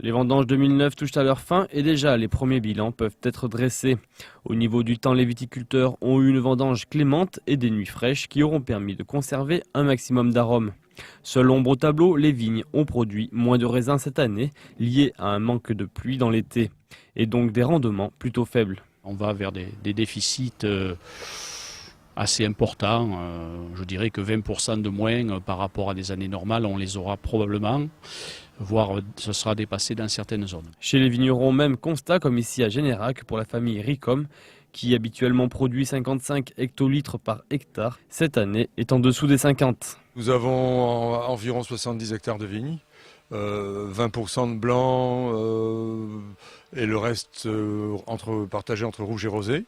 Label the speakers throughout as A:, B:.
A: Les vendanges 2009 touchent à leur fin et déjà les premiers bilans peuvent être dressés. Au niveau du temps, les viticulteurs ont eu une vendange clémente et des nuits fraîches qui auront permis de conserver un maximum d'arômes. Seule ombre au tableau, les vignes ont produit moins de raisins cette année, lié à un manque de pluie dans l'été, et donc des rendements plutôt faibles.
B: On va vers des déficits assez importants. Je dirais que 20% de moins par rapport à des années normales, on les aura probablement, voire ce sera dépassé dans certaines zones.
A: Chez les vignerons, même constat comme ici à Générac pour la famille Ricom, qui habituellement produit 55 hectolitres par hectare, cette année est en dessous des 50.
C: Nous avons environ 70 hectares de vignes, 20% de blanc et le reste partagé entre rouge et rosé,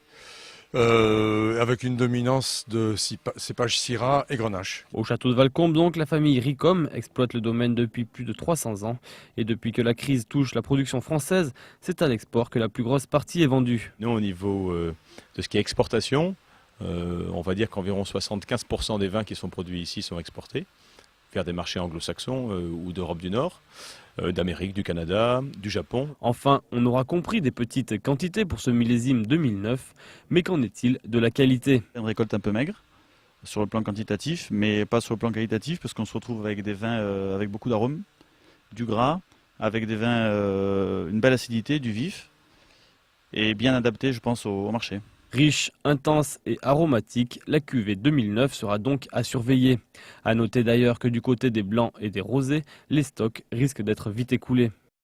C: avec une dominance de cépages Syrah et Grenache.
A: Au château de Valcombe, donc, la famille Ricom exploite le domaine depuis plus de 300 ans. Et depuis que la crise touche la production française, c'est à l'export que la plus grosse partie est vendue.
D: Nous, au niveau de ce qui est exportation, on va dire qu'environ 75% des vins qui sont produits ici sont exportés vers des marchés anglo-saxons ou d'Europe du Nord, d'Amérique, du Canada, du Japon.
A: Enfin, on aura compris des petites quantités pour ce millésime 2009, mais qu'en est-il de la qualité?
E: Une récolte un peu maigre sur le plan quantitatif, mais pas sur le plan qualitatif, parce qu'on se retrouve avec des vins avec beaucoup d'arômes, du gras, avec des vins, une belle acidité, du vif, et bien adapté, je pense, au marché.
A: Riche, intense et aromatique, la cuvée 2009 sera donc à surveiller. À noter d'ailleurs que du côté des blancs et des rosés, les stocks risquent d'être vite écoulés.